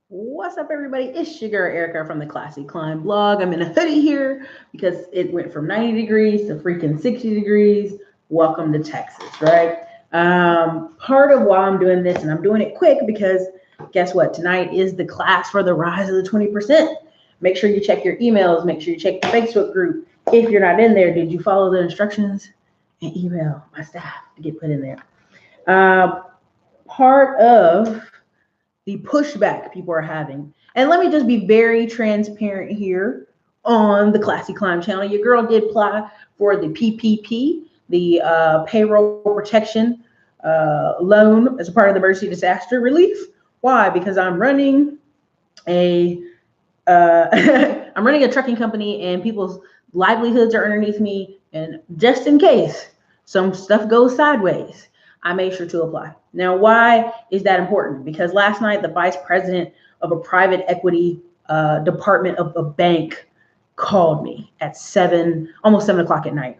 What's up, everybody? It's your girl Erica from the Classy Climb blog. I'm in a hoodie here because it went from 90 degrees to freaking 60 degrees. Welcome to Texas, right? Part of why I'm doing this, and I'm doing it quick because guess what? Tonight is the class for the rise of the 20%. Make sure you check your emails. Make sure you check the Facebook group. If you're not in there, did you follow the instructions and email my staff to get put in there? Part of the pushback people are having. And let me just be very transparent here on the Classy Climb channel. Your girl did apply for the PPP, the payroll protection loan as a part of the emergency disaster relief. Why? Because I'm running a I'm running a trucking company, and people's livelihoods are underneath me. And just in case some stuff goes sideways, I made sure to apply. Now, why is that important? Because last night, the vice president of a private equity department of a bank called me at almost 7 o'clock at night.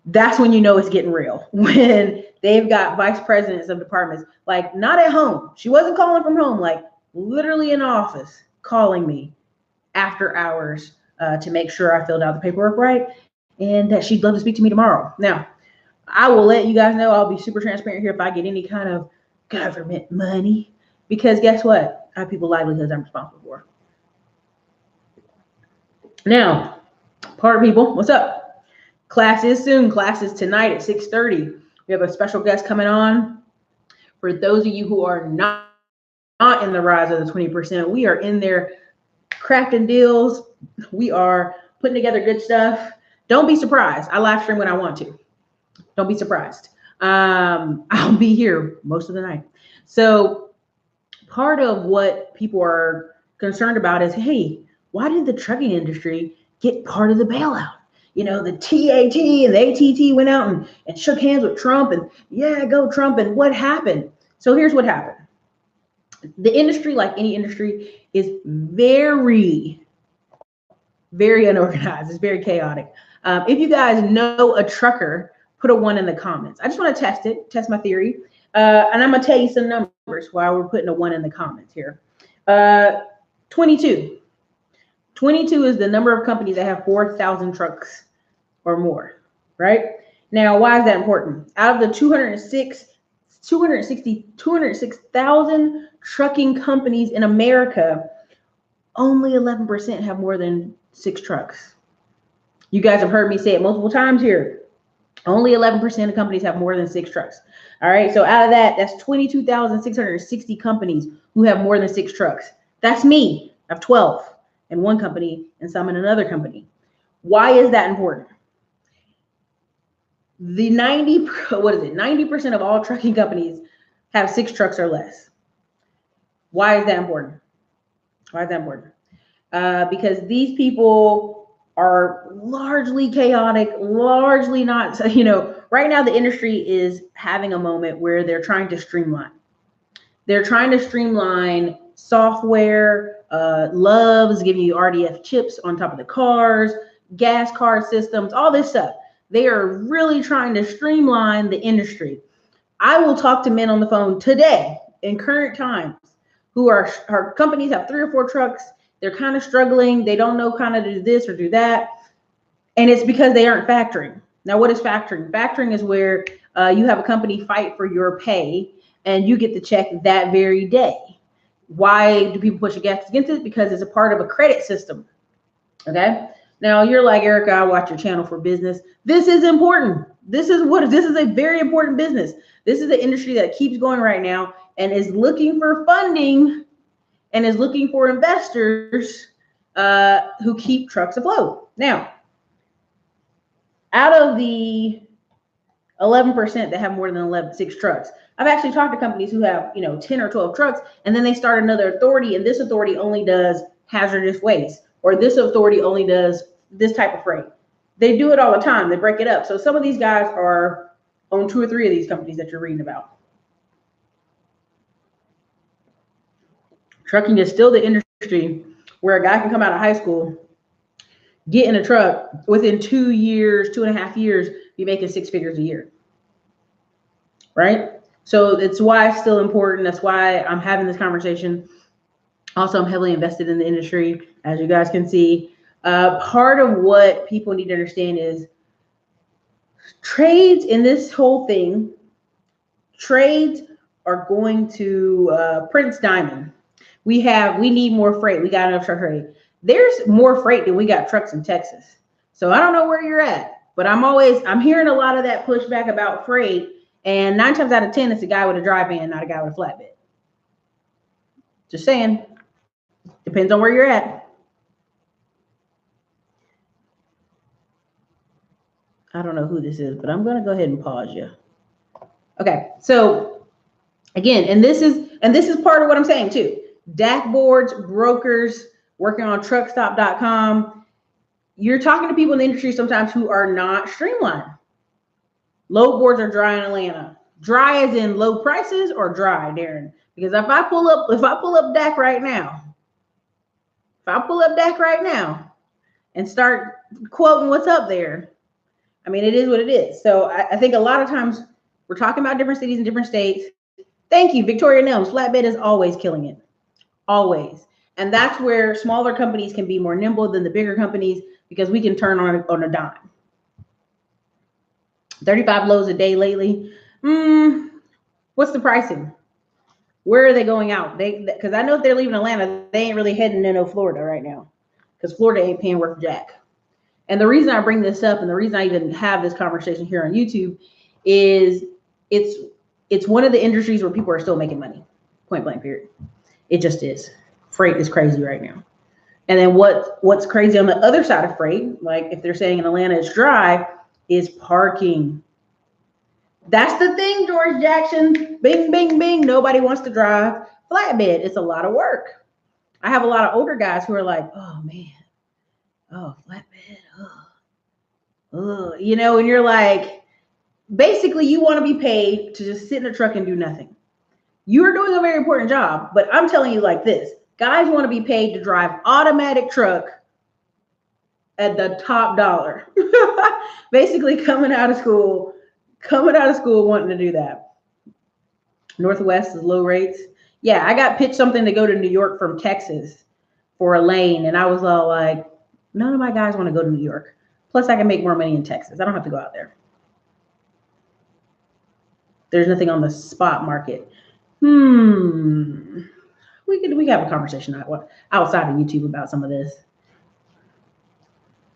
That's when you know it's getting real. When they've got vice presidents of departments, like not at home. She wasn't calling from home, like literally in the office, calling me after hours to make sure I filled out the paperwork right and that she'd love to speak to me tomorrow. Now, I will let you guys know, I'll be super transparent here if I get any kind of government money, because guess what? I have people's livelihoods I'm responsible for. Now, part people, what's up? Class is soon. Class is tonight at 6:30. We have a special guest coming on. For those of you who are not in the rise of the 20%, we are in there crafting deals. We are putting together good stuff. Don't be surprised. I live stream when I want to. Don't be surprised. I'll be here most of the night. So part of what people are concerned about is, hey, why did the trucking industry get part of the bailout? You know, the TAT and the ATT went out and shook hands with Trump, and yeah, go Trump. And what happened? So here's what happened. The industry, like any industry, is very, very unorganized. It's very chaotic. If you guys know a trucker, put a 1 in the comments. I just want to test my theory. And I'm going to tell you some numbers while we're putting a 1 in the comments here. 22. 22 is the number of companies that have 4,000 trucks or more, right? Now, why is that important? Out of the 206,000 trucking companies in America, only 11% have more than 6 trucks. You guys have heard me say it multiple times here. Only 11% of companies have more than 6 trucks. All right, so out of that, that's 22,660 companies who have more than 6 trucks. That's me. I have 12 in one company and some in another company. Why is that important? The 90% of all trucking companies have 6 trucks or less. Why is that important? Why is that important? Because these people are largely chaotic, largely not, right now the industry is having a moment where they're trying to streamline. They're trying to streamline software. Love's giving you RDF chips on top of the cars, gas card systems, all this stuff. They are really trying to streamline the industry. I will talk to men on the phone today in current times who are companies have 3 or 4 trucks. They're kind of struggling. They don't know kind of do this or do that. And it's because they aren't factoring. Now, what is factoring? Factoring is where you have a company fight for your pay and you get the check that very day. Why do people push against it? Because it's a part of a credit system. Okay. Now you're like, Erica, I watch your channel for business. This is important. This is a very important business. This is the industry that keeps going right now and is looking for funding and is looking for investors who keep trucks afloat. Now, out of the 11% that have more than 6 trucks, I've actually talked to companies who have 10 or 12 trucks, and then they start another authority, and this authority only does hazardous waste, or this authority only does this type of freight. They do it all the time. They break it up. So some of these guys are on 2 or 3 of these companies that you're reading about. Trucking is still the industry where a guy can come out of high school, get in a truck, within 2 years, 2.5 years, be making 6 figures a year. Right? So it's why it's still important. That's why I'm having this conversation. Also, I'm heavily invested in the industry, as you guys can see. Part of what people need to understand is trades in this whole thing, trades are going to Prince Diamond. We need more freight. We got enough truck freight. There's more freight than we got trucks in Texas. So I don't know where you're at, but I'm hearing a lot of that pushback about freight. And 9 times out of 10, it's a guy with a dry van, not a guy with a flatbed. Just saying. Depends on where you're at. I don't know who this is, but I'm going to go ahead and pause you. Okay, so again, and this is part of what I'm saying too. DAC boards, brokers, working on truckstop.com. You're talking to people in the industry sometimes who are not streamlined. Load boards are dry in Atlanta. Dry as in low prices or dry, Darren? Because if I pull up DAC right now, and start quoting what's up there, I mean, it is what it is. So I think a lot of times we're talking about different cities and different states. Thank you, Victoria Nelms. Flatbed is always killing it. Always. And that's where smaller companies can be more nimble than the bigger companies because we can turn on a dime. 35 loads a day lately. What's the pricing? Where are they going out? Because I know if they're leaving Atlanta, they ain't really heading into Florida right now because Florida ain't paying worth jack. And the reason I bring this up and the reason I even have this conversation here on YouTube is it's one of the industries where people are still making money. Point blank, period. It just is. Freight is crazy right now. And then what's crazy on the other side of freight, like if they're saying in Atlanta it's dry, is parking. That's the thing, George Jackson. Bing, bing, bing. Nobody wants to drive flatbed. It's a lot of work. I have a lot of older guys who are like, oh man, oh flatbed, you know, and you're like, basically you want to be paid to just sit in a truck and do nothing. You are doing a very important job, but I'm telling you like this, guys want to be paid to drive automatic truck at the top dollar. Basically coming out of school wanting to do that. Northwest is low rates. Yeah, I got pitched something to go to New York from Texas for a lane, and I was all like, none of my guys want to go to New York. Plus, I can make more money in Texas. I don't have to go out there. There's nothing on the spot market. We could have a conversation outside of YouTube about some of this.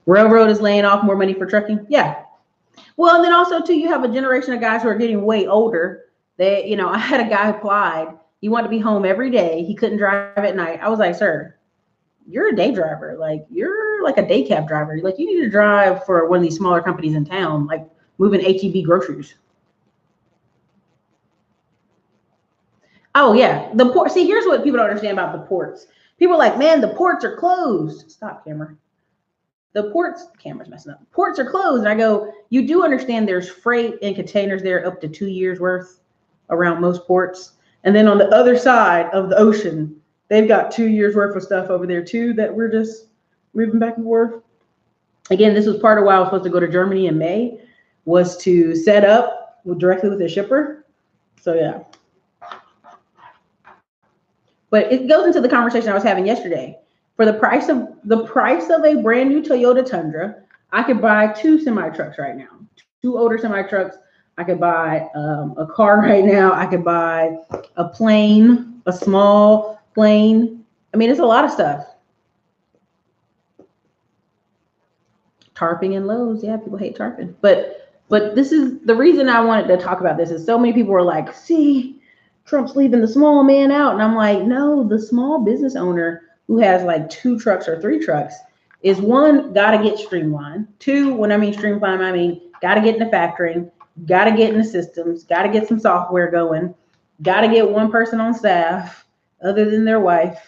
Railroad is laying off more money for trucking. Yeah. Well, and then also too, you have a generation of guys who are getting way older. I had a guy applied. He wanted to be home every day. He couldn't drive at night. I was like, sir, you're a day driver. Like you're like a day cab driver. Like you need to drive for one of these smaller companies in town, like moving HEB groceries. Oh yeah, the port. See, here's what people don't understand about the ports. People are like, man, the ports are closed. Stop, camera. Camera's messing up. Ports are closed. And I go, you do understand there's freight and containers there up to 2 years worth around most ports. And then on the other side of the ocean, they've got 2 years worth of stuff over there too that we're just moving back and forth. Again, this was part of why I was supposed to go to Germany in May, was to set up directly with a shipper. So yeah. But it goes into the conversation I was having yesterday. For the price of a brand new Toyota Tundra, I could buy 2 semi trucks right now. 2 older semi trucks. I could buy a car right now. I could buy a plane, a small plane. I mean, it's a lot of stuff. Tarping and lows. Yeah, people hate tarping. But this is the reason I wanted to talk about this is so many people are like, see, Trump's leaving the small man out. And I'm like, no, the small business owner who has like 2 trucks or 3 trucks is one, got to get streamlined. 2, when I mean streamlined, I mean, got to get into factoring, got to get into systems, got to get some software going, got to get one person on staff other than their wife.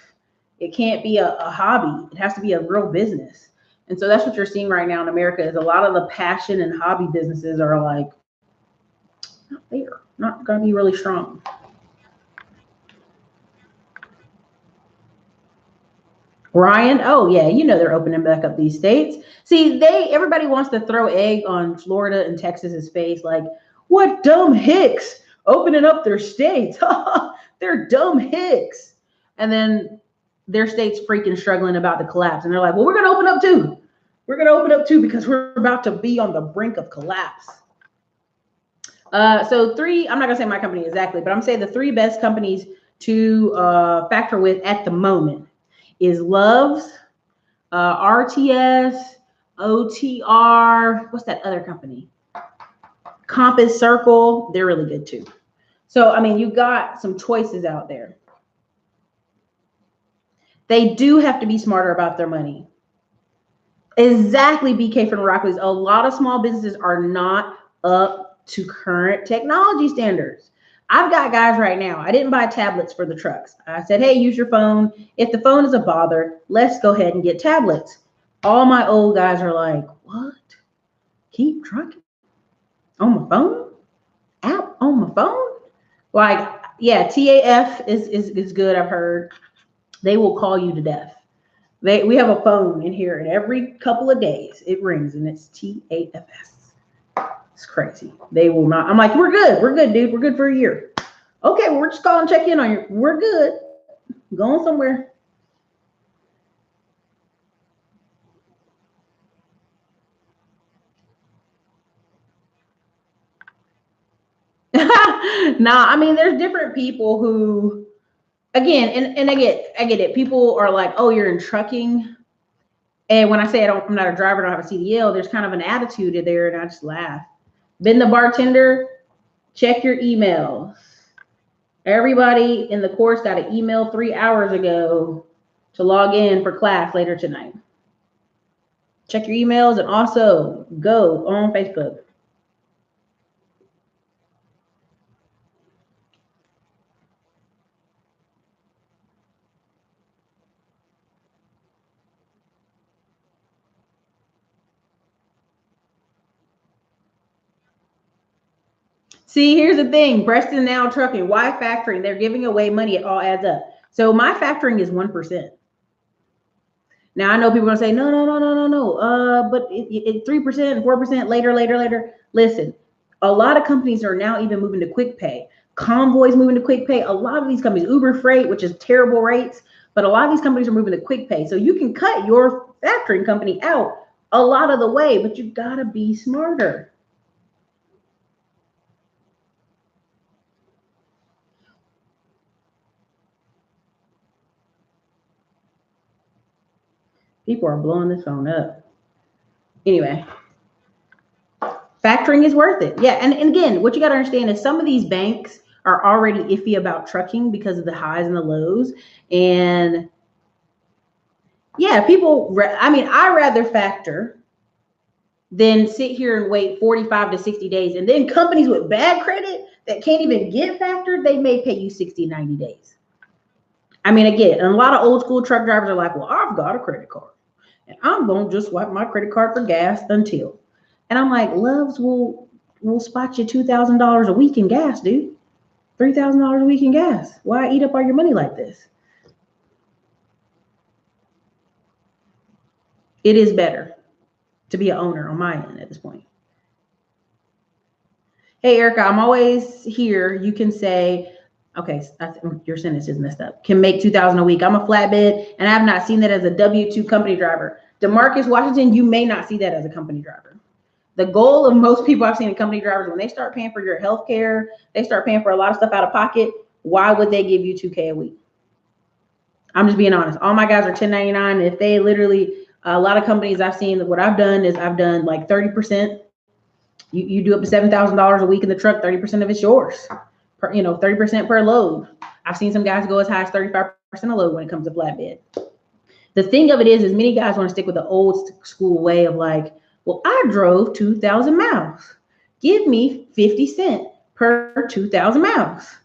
It can't be a hobby. It has to be a real business. And so that's what you're seeing right now in America is a lot of the passion and hobby businesses are like, not there, not going to be really strong. Ryan, oh yeah, they're opening back up these states. See, everybody wants to throw egg on Florida and Texas's face, like, what dumb hicks opening up their states? They're dumb hicks. And then their state's freaking struggling about the collapse. And they're like, well, we're going to open up too. We're going to open up too because we're about to be on the brink of collapse. So three, I'm not going to say my company exactly, but I'm saying the three best companies to factor with at the moment is Love's, RTS, OTR. What's that other company? Compass Circle. They're really good too. So, I mean, you got some choices out there. They do have to be smarter about their money. Exactly, BK from the Rockies. A lot of small businesses are not up to current technology standards. I've got guys right now. I didn't buy tablets for the trucks. I said, hey, use your phone. If the phone is a bother, let's go ahead and get tablets. All my old guys are like, what? Keep trucking? On my phone? Out on my phone? Like, yeah, TAF is good, I've heard. They will call you to death. We have a phone in here, and every couple of days it rings, and it's TAFS. It's crazy. They will not. I'm like, we're good, dude. We're good for a year. Okay, well, we're just calling, check in on you. We're good. Going somewhere. Nah, I mean, there's different people who, again, and I get it. People are like, oh, you're in trucking. And when I say I'm not a driver, I don't have a CDL, there's kind of an attitude in there, and I just laugh. Been the bartender, check your emails. Everybody in the course got an email 3 hours ago to log in for class later tonight. Check your emails and also go on Facebook. See, here's the thing. Preston Now Trucking. Why factoring? They're giving away money. It all adds up. So my factoring is 1%. Now I know people are going to say, no. But it 3%, 4% later. Listen, a lot of companies are now even moving to quick pay. Convoy's moving to quick pay. A lot of these companies, Uber Freight, which is terrible rates, but a lot of these companies are moving to quick pay. So you can cut your factoring company out a lot of the way, but you got to be smarter. People are blowing this phone up. Anyway, factoring is worth it. Yeah. And again, what you got to understand is some of these banks are already iffy about trucking because of the highs and the lows. And yeah, I rather factor than sit here and wait 45 to 60 days. And then companies with bad credit that can't even get factored, they may pay you 60, 90 days. I mean, again, and a lot of old school truck drivers are like, well, I've got a credit card and I'm going to just swipe my credit card for gas until. And I'm like, Loves will spot you $2,000 a week in gas, dude. $3,000 a week in gas. Why eat up all your money like this? It is better to be an owner on my end at this point. Hey, Erica, I'm always here. You can say, okay, your sentence is messed up. Can make $2,000 a week. I'm a flatbed, and I have not seen that as a W-2 company driver. DeMarcus Washington, you may not see that as a company driver. The goal of most people I've seen in company drivers, when they start paying for your health care, they start paying for a lot of stuff out of pocket. Why would they give you $2K a week? I'm just being honest. All my guys are 1099. If they literally, a lot of companies I've seen, what I've done is I've done like 30%. You do up to $7,000 a week in the truck, 30% of it's yours. 30% per load. I've seen some guys go as high as 35% a load when it comes to flatbed. The thing of it is many guys want to stick with the old school way of like, well, I drove 2,000 miles. Give me 50 cents per 2,000 miles,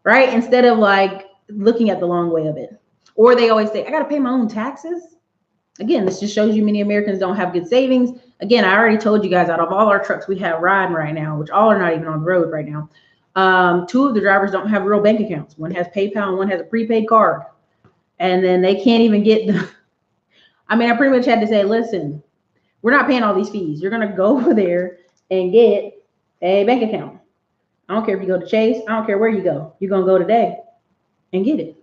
right? Instead of like looking at the long way of it. Or they always say, I got to pay my own taxes. Again, this just shows you many Americans don't have good savings. Again, I already told you guys out of all our trucks we have riding right now, which all are not even on the road right now. 2 of the drivers don't have real bank accounts. One has PayPal and one has a prepaid card. And then they can't even get I pretty much had to say, listen, we're not paying all these fees. You're going to go over there and get a bank account. I don't care if you go to Chase. I don't care where you go. You're going to go today and get it.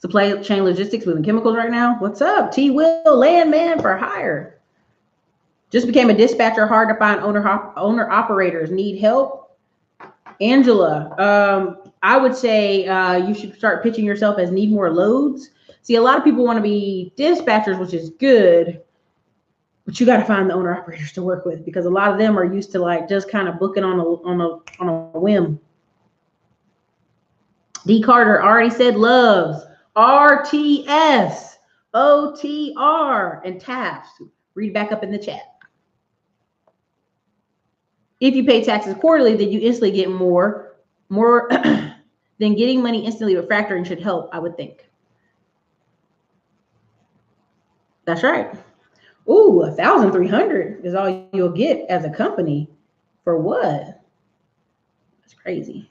Supply chain logistics, moving chemicals right now. What's up? T. Will, landman for hire. Just became a dispatcher, hard to find owner operators. Need help? Angela, I would say you should start pitching yourself as need more loads. See, a lot of people want to be dispatchers, which is good, but you got to find the owner operators to work with because a lot of them are used to like just kind of booking on a whim. D. Carter already said loves. RTS, OTR, and TAFs. Read back up in the chat. If you pay taxes quarterly, then you instantly get more than getting money instantly with factoring should help, I would think. That's right. Ooh, 1,300 is all you'll get as a company. For what? That's crazy.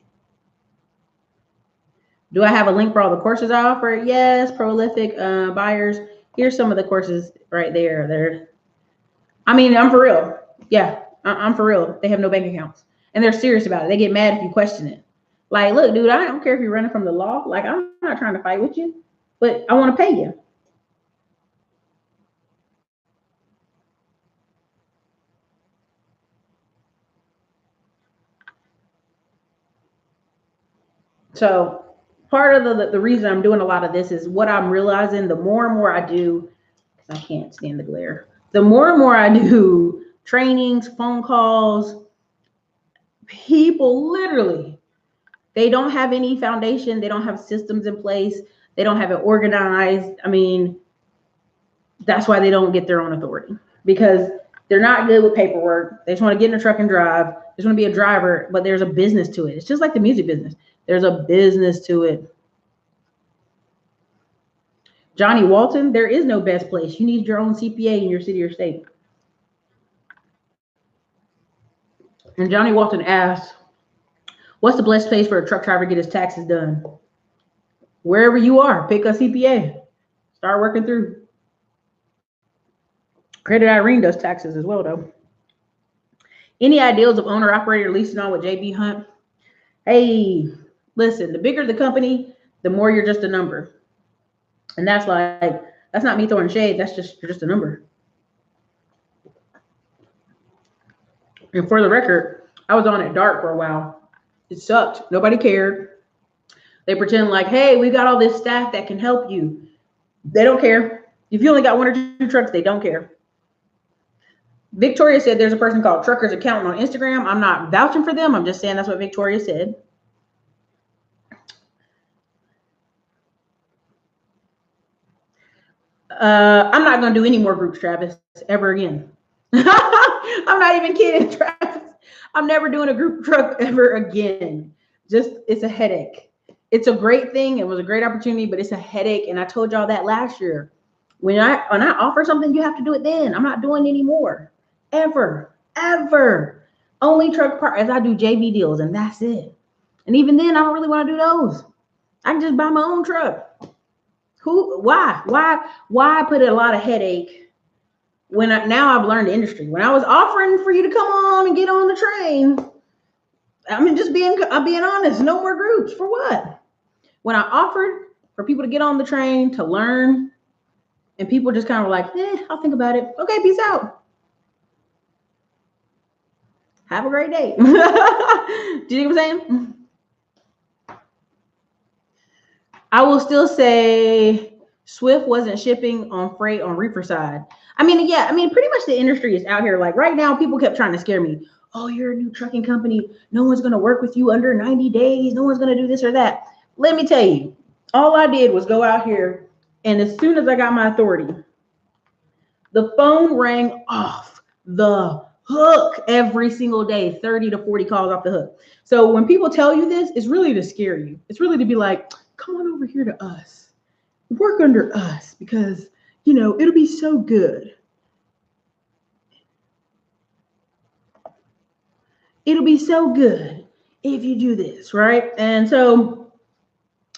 Do I have a link for all the courses I offer? Yes, prolific buyers. Here's some of the courses right there. I mean, I'm for real. Yeah, I'm for real. They have no bank accounts. And they're serious about it. They get mad if you question it. Like, look, dude, I don't care if you're running from the law. Like, I'm not trying to fight with you, but I want to pay you. So part of the reason I'm doing a lot of this is what I'm realizing the more and more I do, because I can't stand the glare. The more and more I do trainings, phone calls, people literally, they don't have any foundation. They don't have systems in place. They don't have it organized. I mean, that's why they don't get their own authority because they're not good with paperwork. They just want to get in a truck and drive. They just want to be a driver, but there's a business to it. It's just like the music business. There's a business to it. Johnny Walton, there is no best place. You need your own CPA in your city or state. And Johnny Walton asked, what's the best place for a truck driver to get his taxes done? Wherever you are, pick a CPA. Start working through. Credit Irene does taxes as well, though. Any ideals of owner-operator leasing on with JB Hunt? Hey, listen, the bigger the company, the more you're just a number. And that's not me throwing shade. That's you're just a number. And for the record, I was on it dark for a while. It sucked. Nobody cared. They pretend like, hey, we got all this staff that can help you. They don't care. If you only got 1 or 2 trucks, they don't care. Victoria said there's a person called Truckers Accountant on Instagram. I'm not vouching for them. I'm just saying that's what Victoria said. I'm not going to do any more groups, Travis, ever again. I'm not even kidding, Travis. I'm never doing a group truck ever again. Just, it's a headache. It's a great thing. It was a great opportunity, but it's a headache. And I told y'all that last year. When I offer something, you have to do it then. I'm not doing any more. Ever. Only truck partners. I do JV deals, and that's it. And even then, I don't really want to do those. I can just buy my own truck. Why put a lot of headache when now I've learned the industry. When I was offering for you to come on and get on the train, I mean, I'm being honest, no more groups. For what? When I offered for people to get on the train to learn, and people just kind of like, I'll think about it. Okay, peace out. Have a great day. Do you know what I'm saying? I will still say Swift wasn't shipping on freight on reefer side. I mean, pretty much the industry is out here. Like right now, people kept trying to scare me. Oh, you're a new trucking company. No one's going to work with you under 90 days. No one's going to do this or that. Let me tell you, all I did was go out here. And as soon as I got my authority, the phone rang off the hook every single day, 30 to 40 calls off the hook. So when people tell you this, it's really to scare you. It's really to be like, come on over here to us. Work under us because, it'll be so good. It'll be so good if you do this, right? And so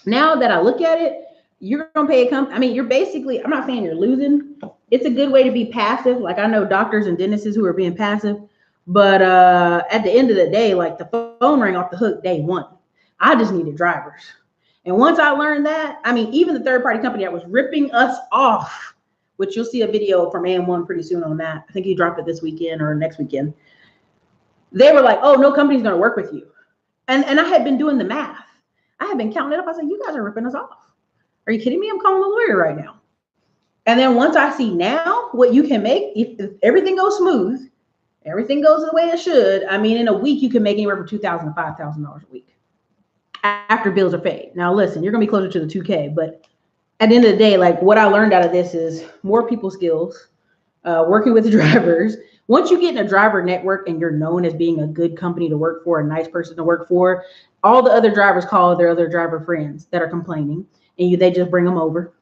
now that I look at it, you're going to pay a company. I mean, you're basically, I'm not saying you're losing. It's a good way to be passive. Like I know doctors and dentists who are being passive, but at the end of the day, like the phone rang off the hook day one. I just needed drivers. And once I learned that, I mean, even the third party company that was ripping us off, which you'll see a video from AM1 pretty soon on that. I think he dropped it this weekend or next weekend. They were like, oh, no company's going to work with you. And I had been doing the math. I had been counting it up. I said, you guys are ripping us off. Are you kidding me? I'm calling a lawyer right now. And then once I see now what you can make, if everything goes smooth, everything goes the way it should, I mean, in a week, you can make anywhere from $2,000 to $5,000 a week after bills are paid. Now, listen, you're going to be closer to the 2K, but at the end of the day, like what I learned out of this is more people skills, working with the drivers. Once you get in a driver network and you're known as being a good company to work for, a nice person to work for, all the other drivers call their other driver friends that are complaining, and they just bring them over.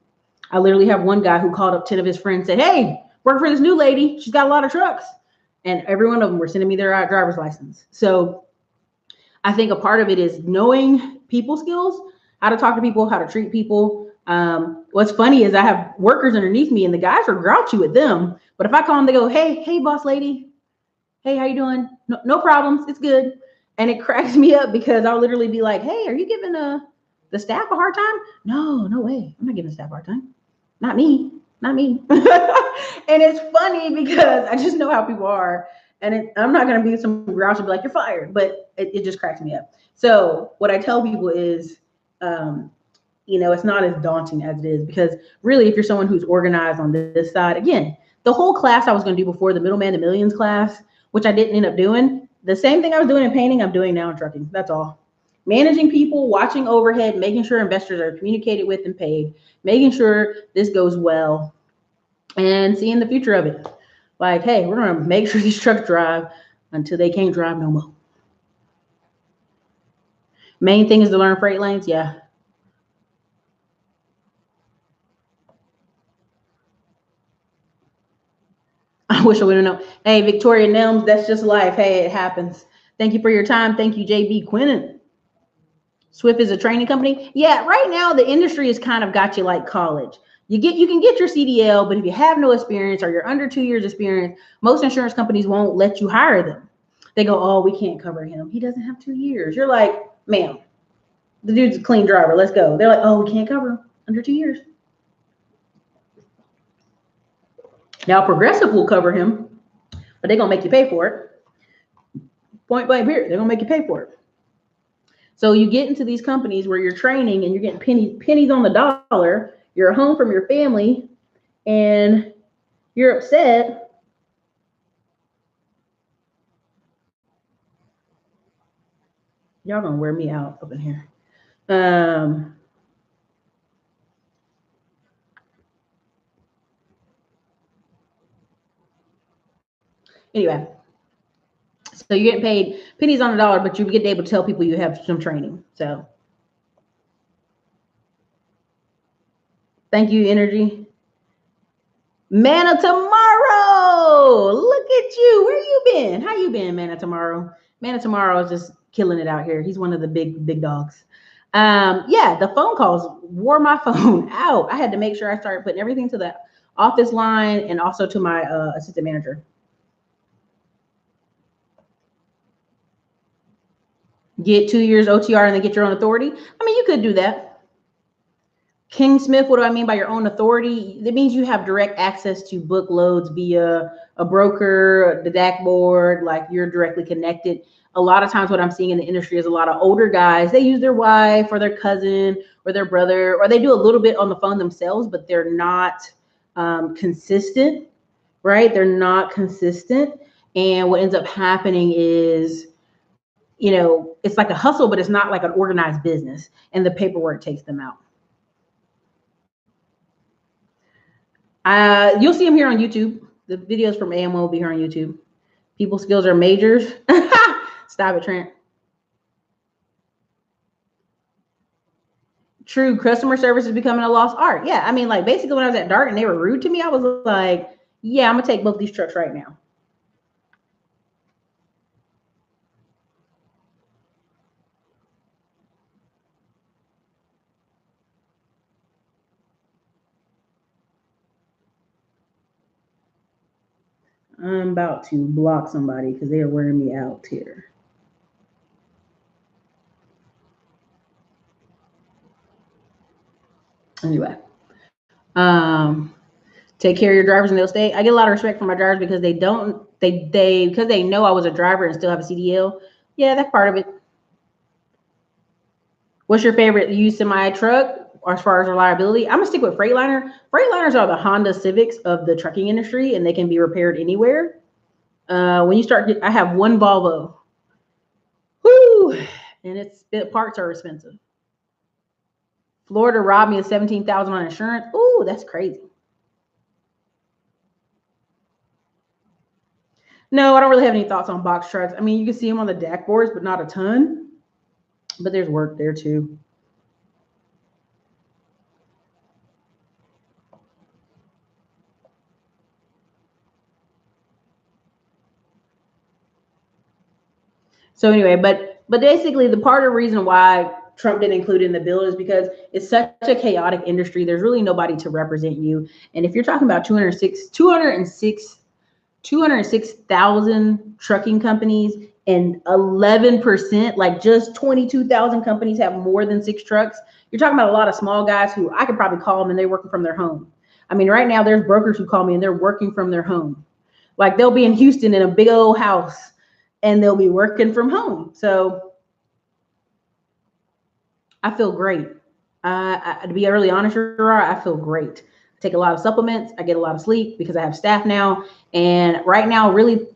I literally have one guy who called up 10 of his friends, said, hey, work for this new lady. She's got a lot of trucks. And every one of them were sending me their driver's license. So I think a part of it is knowing people skills, how to talk to people, how to treat people. What's funny is I have workers underneath me and the guys are grouchy with them. But if I call them, they go, hey, boss lady. Hey, how you doing? No problems. It's good. And it cracks me up because I'll literally be like, hey, are you giving the staff a hard time? No way. I'm not giving the staff a hard time. Not me. And it's funny because I just know how people are. And I'm not going to be some grouch and be like, you're fired. But it just cracks me up. So what I tell people is, it's not as daunting as it is, because really, if you're someone who's organized on this side, again, the whole class I was going to do before, the Middleman to Millions class, which I didn't end up doing, the same thing I was doing in painting, I'm doing now in trucking. That's all. Managing people, watching overhead, making sure investors are communicated with and paid, making sure this goes well, and seeing the future of it. Like, hey, we're going to make sure these trucks drive until they can't drive no more. Main thing is to learn freight lanes. Yeah. I wish I would have known. Hey, Victoria Nelms, that's just life. Hey, it happens. Thank you for your time. Thank you, JB Quinnen. Swift is a training company. Yeah, right now the industry has kind of got you like college. You can get your CDL, but if you have no experience or you're under 2 years experience, most insurance companies won't let you hire them. They go, oh, we can't cover him. He doesn't have 2 years. You're like, ma'am, the dude's a clean driver. Let's go. They're like, oh, we can't cover him under 2 years. Now Progressive will cover him, but they're gonna make you pay for it. Point blank period. They're gonna make you pay for it. So you get into these companies where you're training and you're getting pennies on the dollar. You're home from your family and you're upset. Y'all gonna wear me out up in here. Anyway, so you're getting paid pennies on the dollar, but you get able to tell people you have some training. So thank you, Energy. Man of Tomorrow. Look at you. Where you been? How you been, Man of Tomorrow? Man of Tomorrow is just killing it out here. He's one of the big dogs. Yeah, the phone calls wore my phone out. I had to make sure I started putting everything to the office line and also to my assistant manager. Get 2 years OTR and then get your own authority. I mean, you could do that. King Smith, what do I mean by your own authority? That means you have direct access to book loads via a broker, the DAC board, like you're directly connected. A lot of times what I'm seeing in the industry is a lot of older guys, they use their wife or their cousin or their brother, or they do a little bit on the phone themselves, but they're not consistent, right? They're not consistent. And what ends up happening is, it's like a hustle, but it's not like an organized business, and the paperwork takes them out. You'll see them here on YouTube. The videos from AM will be here on YouTube. People skills are majors. Stop it, Trent. True, customer service is becoming a lost art. Yeah, I mean, like basically when I was at Dart and they were rude to me, I was like, yeah, I'm gonna take both these trucks right now. I'm about to block somebody because they are wearing me out here. Anyway, take care of your drivers and they'll stay. I get a lot of respect from my drivers because because they know I was a driver and still have a CDL. Yeah, that's part of it. What's your favorite used semi truck or as far as reliability? I'm gonna stick with Freightliner. Freightliners are the Honda Civics of the trucking industry, and they can be repaired anywhere. When you start, I have one Volvo. Whoo, and parts are expensive. Florida robbed me of 17,000 on insurance. Ooh, that's crazy. No, I don't really have any thoughts on box trucks. I mean, you can see them on the DAC boards, but not a ton. But there's work there too. So anyway, but basically the part of the reason why Trump didn't include it in the bill is because it's such a chaotic industry. There's really nobody to represent you. And if you're talking about 206,000 trucking companies and 11%, like just 22,000 companies have more than 6 trucks, you're talking about a lot of small guys who I could probably call them and they're working from their home. I mean, right now there's brokers who call me and they're working from their home. Like they'll be in Houston in a big old house and they'll be working from home. So I feel great. To be really honest, I feel great. I take a lot of supplements. I get a lot of sleep because I have staff now. And right now, really,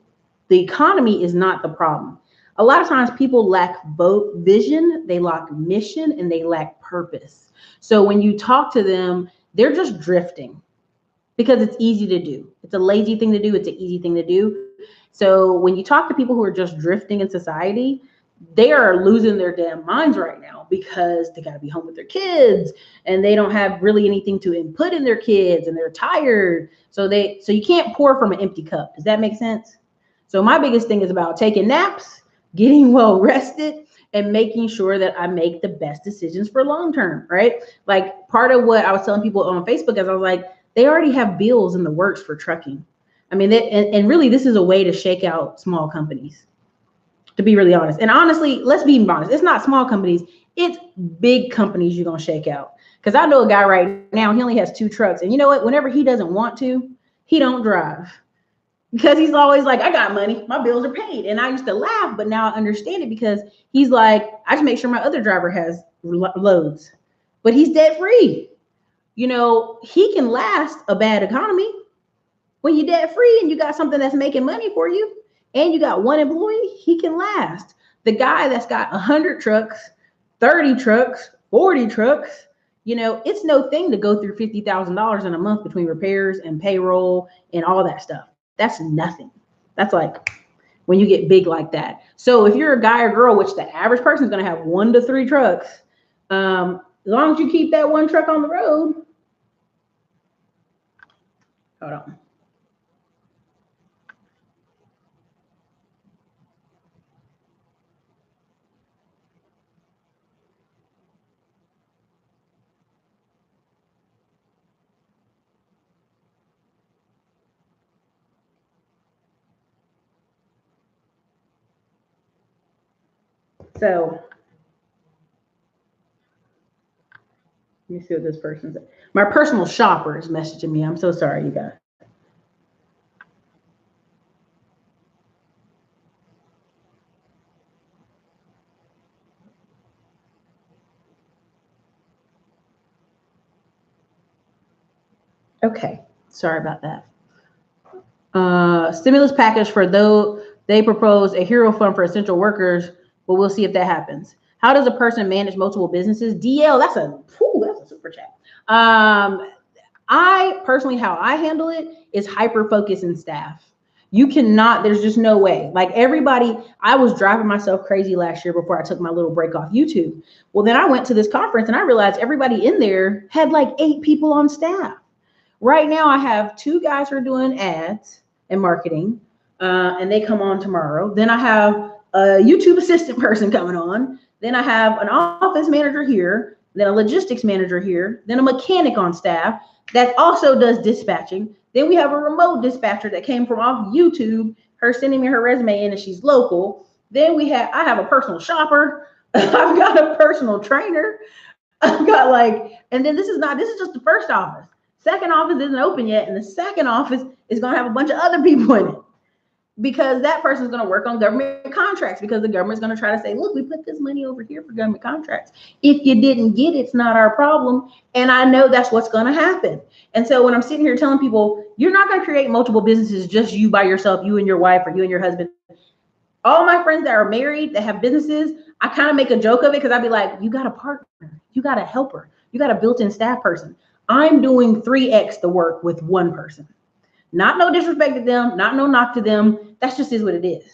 the economy is not the problem. A lot of times people lack both vision, they lack mission, and they lack purpose. So when you talk to them, they're just drifting because it's easy to do. It's a lazy thing to do. It's an easy thing to do. So when you talk to people who are just drifting in society, they are losing their damn minds right now because they got to be home with their kids and they don't have really anything to input in their kids and they're tired. So you can't pour from an empty cup. Does that make sense? So my biggest thing is about taking naps, getting well rested, and making sure that I make the best decisions for long term, right? Like part of what I was telling people on Facebook is I was like, they already have bills in the works for trucking. I mean, and really this is a way to shake out small companies, to be really honest. And honestly, let's be honest, it's not small companies, it's big companies you're going to shake out. Because I know a guy right now, he only has 2 trucks. And you know what? Whenever he doesn't want to, he don't drive. Because he's always like, I got money, my bills are paid. And I used to laugh, but now I understand it because he's like, I just make sure my other driver has loads. But he's debt free. You know, he can last a bad economy. When you're debt free and you got something that's making money for you and you got one employee, he can last. The guy that's got 100 trucks, 30 trucks, 40 trucks, you know, it's no thing to go through $50,000 in a month between repairs and payroll and all that stuff. That's nothing. That's like when you get big like that. So if you're a guy or girl, which the average person is going to have 1 to 3 trucks, as long as you keep that 1 truck on the road. Hold on. So let me see what this person said. My personal shopper is messaging me. I'm so sorry, you guys. Okay, sorry about that. Stimulus package for though they propose a hero fund for essential workers, but we'll see if that happens. How does a person manage multiple businesses? DL, that's a super chat. I personally, how I handle it is hyper focus and staff. You cannot, there's just no way. Like everybody, I was driving myself crazy last year before I took my little break off YouTube. Well, then I went to this conference and I realized everybody in there had like 8 people on staff. Right now, I have 2 guys who are doing ads and marketing, and they come on tomorrow. Then I have a YouTube assistant person coming on. Then I have an office manager here, then a logistics manager here, then a mechanic on staff that also does dispatching. Then we have a remote dispatcher that came from off YouTube, her sending me her resume in and she's local. Then I have a personal shopper. I've got a personal trainer. I've got like, and then this is just the first office. Second office isn't open yet, and the second office is going to have a bunch of other people in it because that person's going to work on government contracts because the government's going to try to say, look, we put this money over here for government contracts. If you didn't get it, it's not our problem. And I know that's what's going to happen. And so when I'm sitting here telling people, you're not going to create multiple businesses, just you by yourself, you and your wife, or you and your husband. All my friends that are married, that have businesses, I kind of make a joke of it because I'd be like, you got a partner, you got a helper, you got a built-in staff person. I'm doing 3x the work with one person. Not no disrespect to them, not no knock to them. That's just is what it is.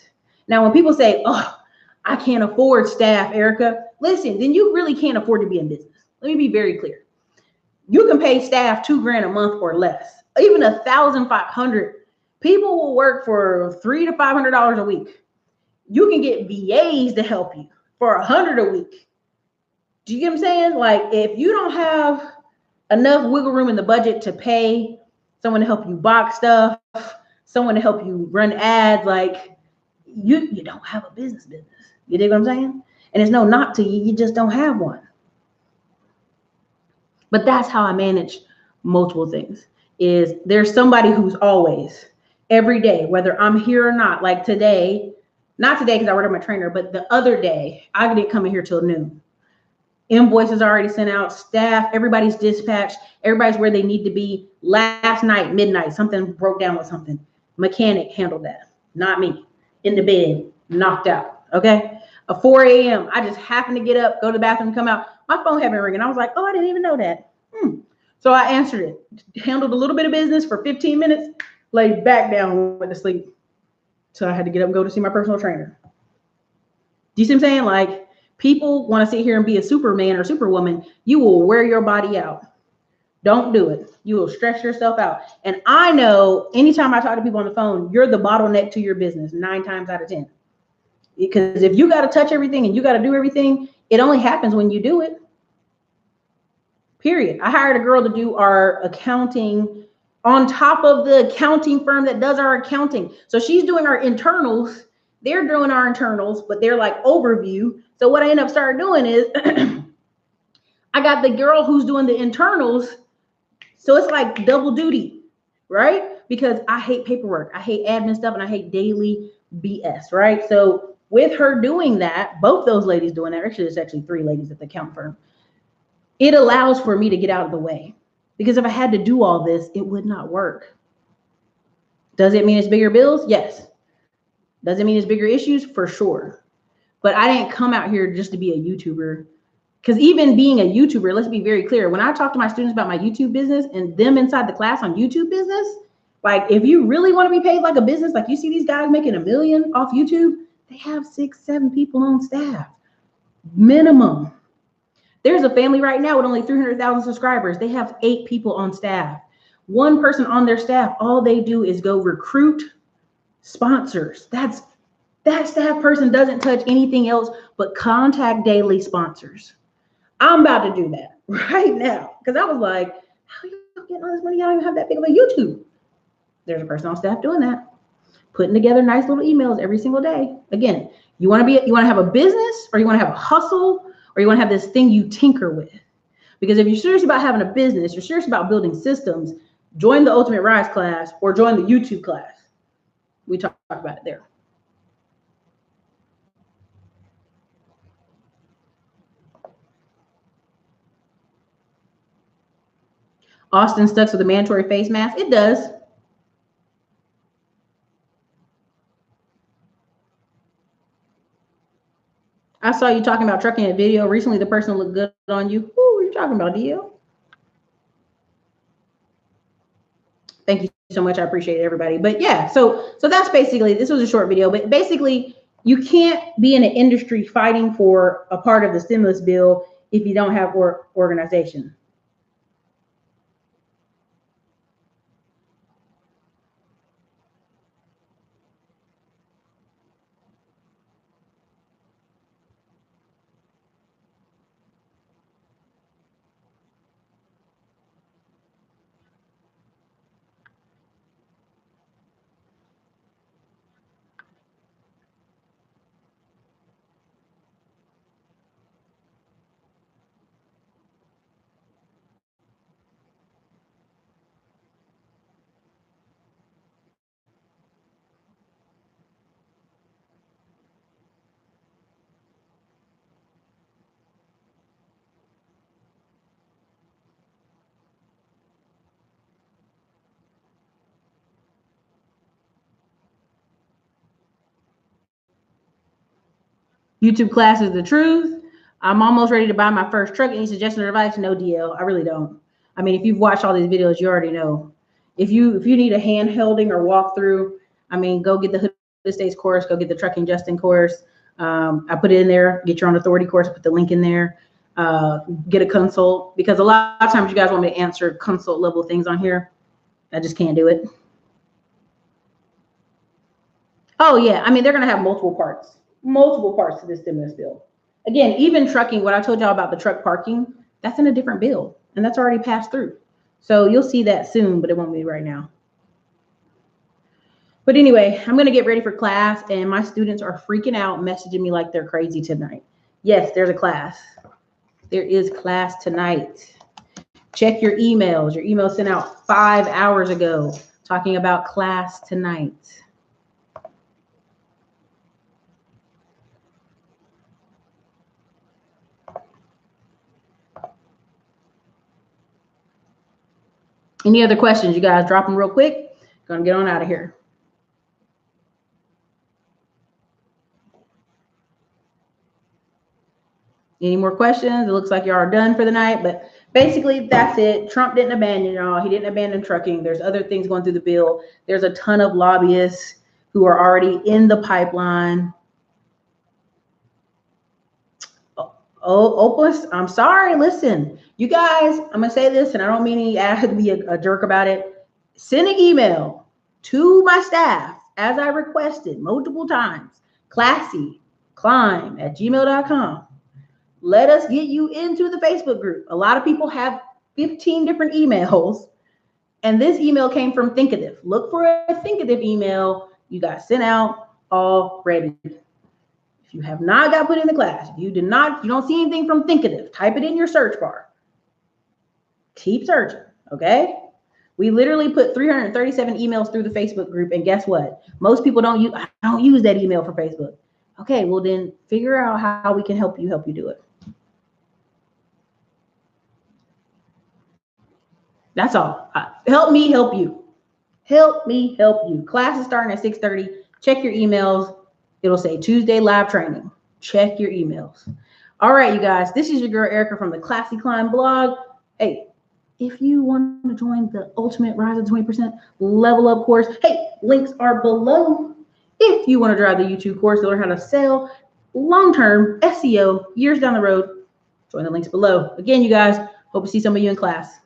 Now, when people say, oh, I can't afford staff, Erica, listen, then you really can't afford to be in business. Let me be very clear. You can pay staff $2,000 a month or less, even $1,500. People will work for $300 to $500 a week. You can get VAs to help you for $100 a week. Do you get what I'm saying? Like, if you don't have enough wiggle room in the budget to pay someone to help you box stuff, someone to help you run ads, like you don't have a business. You dig what I'm saying? And it's no knock to you, you just don't have one. But that's how I manage multiple things. Is there's somebody who's always, every day, whether I'm here or not, like today, not today because I ordered my trainer, but the other day, I didn't come in here till noon. Invoices already sent out, staff, everybody's dispatched, everybody's where they need to be. Last night, midnight, something broke down with something. Mechanic handled that, not me. In the bed, knocked out, okay? At 4 a.m., I just happened to get up, go to the bathroom, come out. My phone had been ringing. I was like, oh, I didn't even know that. So I answered it, handled a little bit of business for 15 minutes, laid back down, went to sleep. So I had to get up and go to see my personal trainer. Do you see what I'm saying? Like, people want to sit here and be a Superman or Superwoman. You will wear your body out. Don't do it. You will stress yourself out. And I know anytime I talk to people on the phone, you're the bottleneck to your business 9 times out of 10. Because if you got to touch everything and you got to do everything, it only happens when you do it. Period. I hired a girl to do our accounting on top of the accounting firm that does our accounting. So she's doing our internals. They're doing our internals, but they're like overview. So what I end up started doing is I got the girl who's doing the internals. So it's like double duty, right? Because I hate paperwork. I hate admin stuff and I hate daily BS, right? So with her doing that, both those ladies doing that, actually, there's actually 3 ladies at the accounting firm. It allows for me to get out of the way. Because if I had to do all this, it would not work. Does it mean it's bigger bills? Yes. Does it mean it's bigger issues? For sure. But I didn't come out here just to be a YouTuber. Because even being a YouTuber, let's be very clear. When I talk to my students about my YouTube business and them inside the class on YouTube business, like if you really want to be paid like a business, like you see these guys making $1 million off YouTube, they have 6, 7 people on staff. Minimum. There's a family right now with only 300,000 subscribers. They have 8 people on staff. One person on their staff, all they do is go recruit sponsors. That staff person doesn't touch anything else but contact daily sponsors. I'm about to do that right now because I was like, how are you getting all this money? I don't even have that big of a YouTube. There's a person on staff doing that, putting together nice little emails every single day. Again, you want to have a business, or you want to have a hustle, or you want to have this thing you tinker with. Because if you're serious about having a business, you're serious about building systems, join the Ultimate Rise class or join the YouTube class. We talked about it there. Austin sucks with a mandatory face mask. It does. I saw you talking about trucking a video recently. The person looked good on you. Who are you talking about, Dio? Thank you so much. I appreciate it, everybody. But yeah, so that's basically, this was a short video, but basically you can't be in an industry fighting for a part of the stimulus bill if you don't have organization. YouTube class is the truth. I'm almost ready to buy my first truck. Any suggestion or advice? No, DL. I really don't. I mean, if you've watched all these videos, you already know. If you need a hand holding or walkthrough, I mean, go get the Hood Estates course. Go get the Trucking Justin course. I put it in there. Get your own authority course. Put the link in there. Get a consult, because a lot of times you guys want me to answer consult level things on here. I just can't do it. Oh yeah, I mean, they're going to have multiple parts to this stimulus bill. Again, even trucking, what I told y'all about the truck parking, that's in a different bill, and that's already passed through. So you'll see that soon, but it won't be right now. But anyway, I'm going to get ready for class, and my students are freaking out, messaging me like they're crazy tonight. Yes, there's a class. There is class tonight. Check your emails. Your email sent out 5 hours ago talking about class tonight. Any other questions? You guys drop them real quick. Gonna get on out of here. Any more questions? It looks like y'all are done for the night, but basically that's it. Trump didn't abandon y'all. He didn't abandon trucking. There's other things going through the bill. There's a ton of lobbyists who are already in the pipeline. Oh, Opus, I'm sorry. Listen, you guys, I'm going to say this, and I don't mean to be a jerk about it. Send an email to my staff, as I requested multiple times, classyclimb@gmail.com. Let us get you into the Facebook group. A lot of people have 15 different emails, and this email came from Thinkative. Look for a Thinkative email you got sent out already. If you have not got put in the class, if you don't see anything from Thinkative, type it in your search bar. Keep searching, okay? We literally put 337 emails through the Facebook group, and guess what? Most people don't use that email for Facebook. Okay, well then figure out how we can help you do it. That's all. Help me help you. Help me help you. Class is starting at 6:30. Check your emails. It'll say Tuesday live training. Check your emails. All right, you guys. This is your girl Erica from the Classy Climb blog. Hey, if you want to join the Ultimate Rise of 20% Level Up course, hey, links are below. If you want to drive the YouTube course to learn how to sell long-term SEO years down the road, join the links below. Again, you guys, hope to see some of you in class.